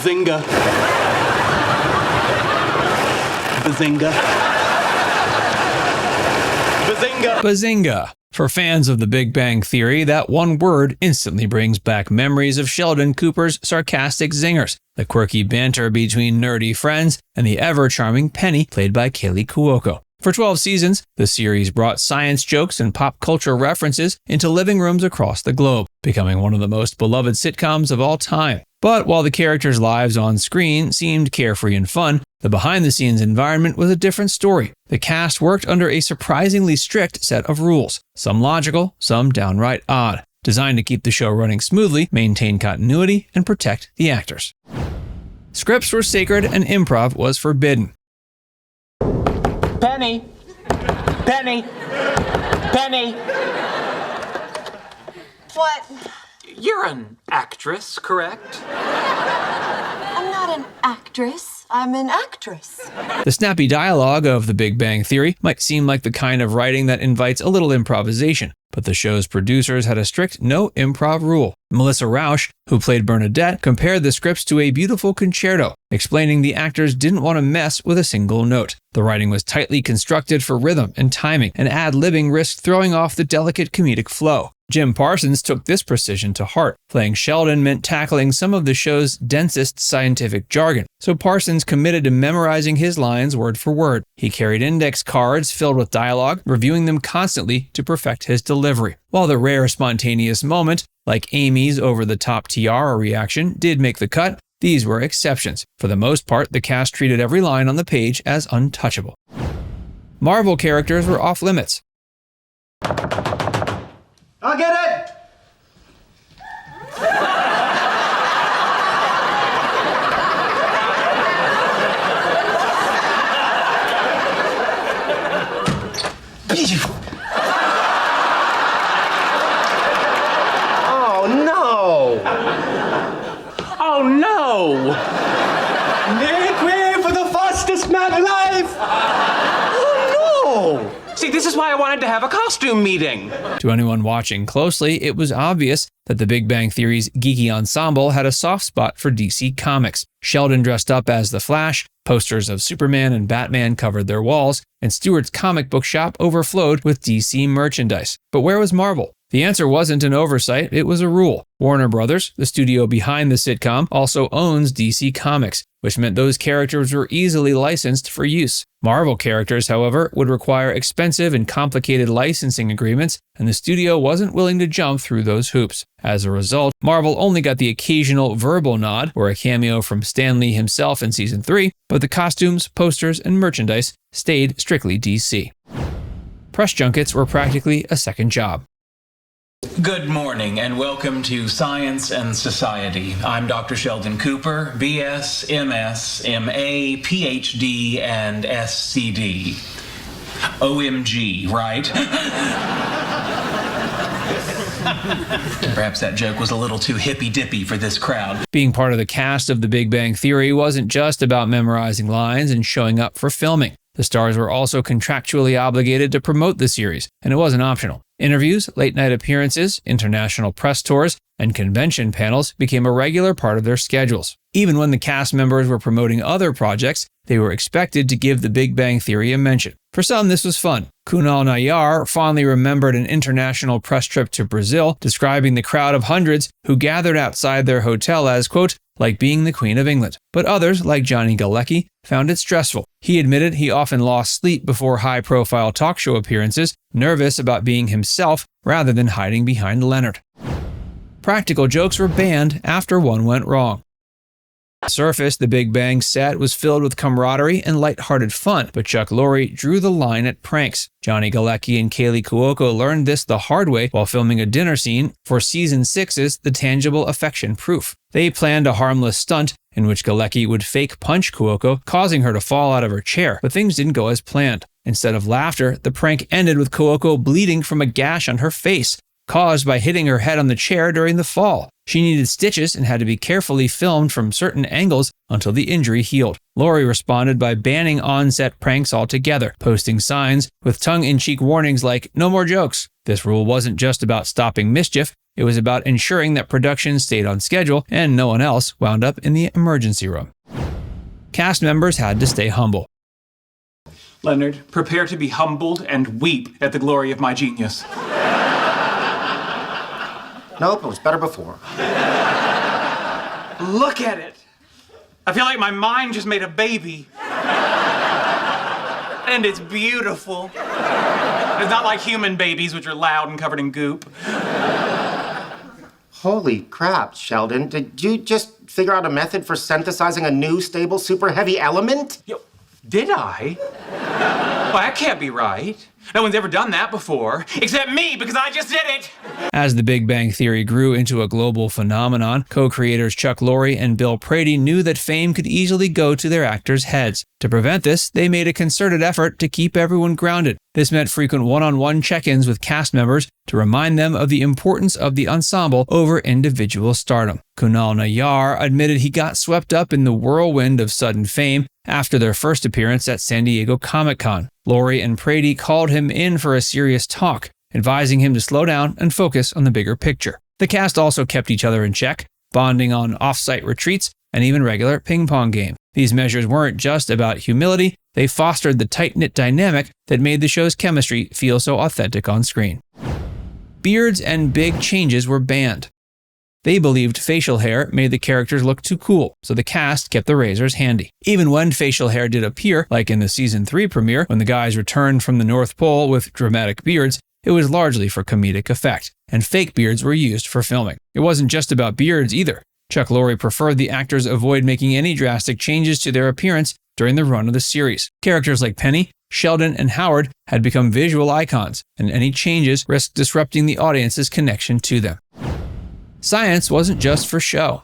Bazinga. Bazinga. Bazinga. Bazinga. For fans of The Big Bang Theory, that one word instantly brings back memories of Sheldon Cooper's sarcastic zingers, the quirky banter between nerdy friends, and the ever-charming Penny, played by Kaley Cuoco. For 12 seasons, the series brought science jokes and pop culture references into living rooms across the globe, becoming one of the most beloved sitcoms of all time. But while the characters' lives on screen seemed carefree and fun, the behind-the-scenes environment was a different story. The cast worked under a surprisingly strict set of rules, some logical, some downright odd, designed to keep the show running smoothly, maintain continuity, and protect the actors. Scripts were sacred and improv was forbidden. Penny. Penny. Penny. What? You're an actress, correct? I'm not an actress. I'm an actress. The snappy dialogue of The Big Bang Theory might seem like the kind of writing that invites a little improvisation, but the show's producers had a strict no improv rule. Melissa Rauch, who played Bernadette, compared the scripts to a beautiful concerto, explaining the actors didn't want to mess with a single note. The writing was tightly constructed for rhythm and timing, and ad-libbing risked throwing off the delicate comedic flow. Jim Parsons took this precision to heart. Playing Sheldon meant tackling some of the show's densest scientific jargon, so Parsons committed to memorizing his lines word for word. He carried index cards filled with dialogue, reviewing them constantly to perfect his delivery. While the rare spontaneous moment, like Amy's over-the-top tiara reaction, did make the cut, these were exceptions. For the most part, the cast treated every line on the page as untouchable. Marvel characters were off limits. I'll get it! Oh no! Oh no! Make way for the fastest man alive! Oh no! See, this is why I wanted to have a costume meeting. To anyone watching closely, it was obvious that The Big Bang Theory's geeky ensemble had a soft spot for DC Comics. Sheldon dressed up as the Flash, posters of Superman and Batman covered their walls, and Stewart's comic book shop overflowed with DC merchandise. But where was Marvel? The answer wasn't an oversight, it was a rule. Warner Brothers, the studio behind the sitcom, also owns DC Comics, which meant those characters were easily licensed for use. Marvel characters, however, would require expensive and complicated licensing agreements, and the studio wasn't willing to jump through those hoops. As a result, Marvel only got the occasional verbal nod or a cameo from Stan Lee himself in Season 3, but the costumes, posters, and merchandise stayed strictly DC. Press junkets were practically a second job. Good morning and welcome to Science and Society. I'm Dr. Sheldon Cooper, BS, MS, MA, PhD, and SCD. OMG, right? Perhaps that joke was a little too hippy-dippy for this crowd. Being part of the cast of The Big Bang Theory wasn't just about memorizing lines and showing up for filming. The stars were also contractually obligated to promote the series, and it wasn't optional. Interviews, late-night appearances, international press tours, and convention panels became a regular part of their schedules. Even when the cast members were promoting other projects, they were expected to give The Big Bang Theory a mention. For some, this was fun. Kunal Nayyar fondly remembered an international press trip to Brazil, describing the crowd of hundreds who gathered outside their hotel as, quote, like being the Queen of England. But others, like Johnny Galecki, found it stressful. He admitted he often lost sleep before high-profile talk show appearances, nervous about being himself rather than hiding behind Leonard. Practical jokes were banned after one went wrong. On the surface, the Big Bang set was filled with camaraderie and lighthearted fun, but Chuck Lorre drew the line at pranks. Johnny Galecki and Kaley Cuoco learned this the hard way while filming a dinner scene for Season 6's The Tangible Affection Proof. They planned a harmless stunt in which Galecki would fake punch Cuoco, causing her to fall out of her chair, but things didn't go as planned. Instead of laughter, the prank ended with Cuoco bleeding from a gash on her face. caused by hitting her head on the chair during the fall. She needed stitches and had to be carefully filmed from certain angles until the injury healed. Laurie responded by banning on-set pranks altogether, posting signs with tongue-in-cheek warnings like, "No more jokes." This rule wasn't just about stopping mischief, it was about ensuring that production stayed on schedule and no one else wound up in the emergency room. Cast members had to stay humble. Leonard, prepare to be humbled and weep at the glory of my genius. Nope, it was better before. Look at it. I feel like my mind just made a baby. And it's beautiful. It's not like human babies, which are loud and covered in goop. Holy crap, Sheldon. Did you just figure out a method for synthesizing a new, stable, super heavy element? Yo, did I? Well, that can't be right. No one's ever done that before, except me, because I just did it. As The Big Bang Theory grew into a global phenomenon, co-creators Chuck Lorre and Bill Prady knew that fame could easily go to their actors' heads. To prevent this, they made a concerted effort to keep everyone grounded. This meant frequent one-on-one check-ins with cast members to remind them of the importance of the ensemble over individual stardom. Kunal Nayyar admitted he got swept up in the whirlwind of sudden fame after their first appearance at San Diego Comic-Con. Lorre and Prady called him in for a serious talk, advising him to slow down and focus on the bigger picture. The cast also kept each other in check, bonding on off-site retreats and even regular ping-pong games. These measures weren't just about humility, they fostered the tight-knit dynamic that made the show's chemistry feel so authentic on screen. Beards and big changes were banned. They believed facial hair made the characters look too cool, so the cast kept the razors handy. Even when facial hair did appear, like in the season 3 premiere when the guys returned from the North Pole with dramatic beards, it was largely for comedic effect, and fake beards were used for filming. It wasn't just about beards either. Chuck Lorre preferred the actors avoid making any drastic changes to their appearance during the run of the series. Characters like Penny, Sheldon, and Howard had become visual icons, and any changes risked disrupting the audience's connection to them. Science wasn't just for show.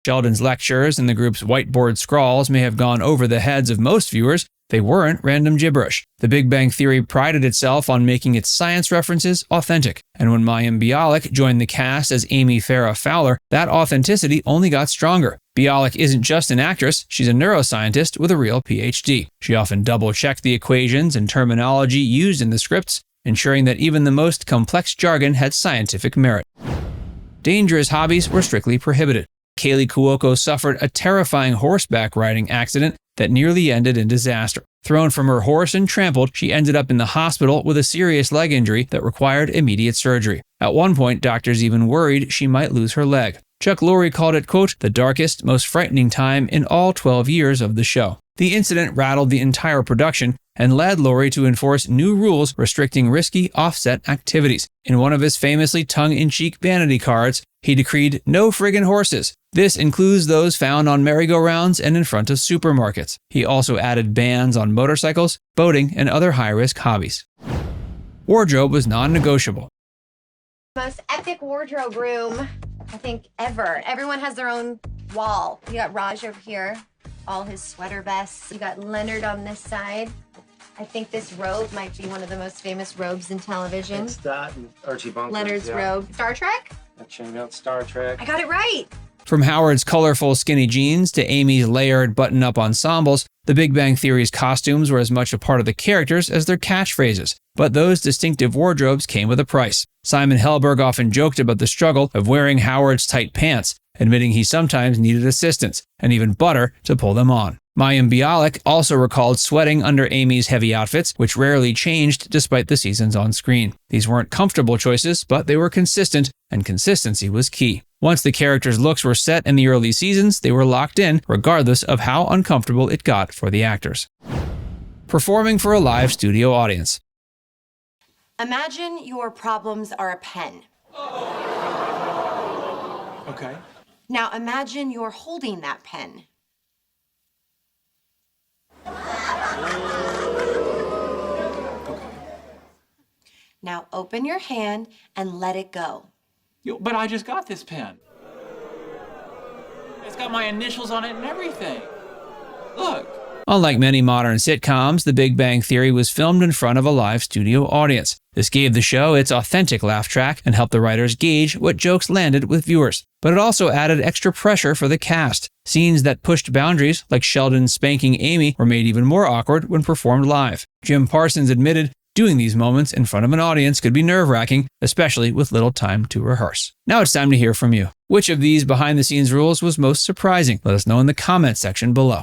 Sheldon's lectures and the group's whiteboard scrawls may have gone over the heads of most viewers. They weren't random gibberish. The Big Bang Theory prided itself on making its science references authentic. And when Mayim Bialik joined the cast as Amy Farrah Fowler, that authenticity only got stronger. Bialik isn't just an actress, she's a neuroscientist with a real PhD. She often double-checked the equations and terminology used in the scripts, ensuring that even the most complex jargon had scientific merit. Dangerous hobbies were strictly prohibited. Kaley Cuoco suffered a terrifying horseback riding accident that nearly ended in disaster. Thrown from her horse and trampled, she ended up in the hospital with a serious leg injury that required immediate surgery. At one point, doctors even worried she might lose her leg. Chuck Lorre called it, quote, "the darkest, most frightening time in all 12 years of the show." The incident rattled the entire production and led Lorre to enforce new rules restricting risky offset activities. In one of his famously tongue-in-cheek vanity cards, he decreed no friggin' horses. This includes those found on merry-go-rounds and in front of supermarkets. He also added bans on motorcycles, boating, and other high-risk hobbies. Wardrobe was non-negotiable. Most epic wardrobe room, I think, ever. Everyone has their own wall. You got Raj over here, all his sweater vests. You got Leonard on this side. I think this robe might be one of the most famous robes in television. It's that and Archie Bunker. Leonard's robe. Star Trek? Checking out Star Trek. I got it right. From Howard's colorful skinny jeans to Amy's layered button-up ensembles, The Big Bang Theory's costumes were as much a part of the characters as their catchphrases. But those distinctive wardrobes came with a price. Simon Helberg often joked about the struggle of wearing Howard's tight pants, admitting he sometimes needed assistance, and even butter to pull them on. Mayim Bialik also recalled sweating under Amy's heavy outfits, which rarely changed despite the seasons on screen. These weren't comfortable choices, but they were consistent, and consistency was key. Once the characters' looks were set in the early seasons, they were locked in, regardless of how uncomfortable it got for the actors. Performing for a live studio audience. Imagine your problems are a pen. Okay. Now imagine you're holding that pen. Now open your hand and let it go. Yo, but I just got this pen. It's got my initials on it and everything. Look. Unlike many modern sitcoms, The Big Bang Theory was filmed in front of a live studio audience. This gave the show its authentic laugh track and helped the writers gauge what jokes landed with viewers. But it also added extra pressure for the cast. Scenes that pushed boundaries, like Sheldon spanking Amy, were made even more awkward when performed live. Jim Parsons admitted, doing these moments in front of an audience could be nerve-wracking, especially with little time to rehearse. Now it's time to hear from you. Which of these behind-the-scenes rules was most surprising? Let us know in the comments section below.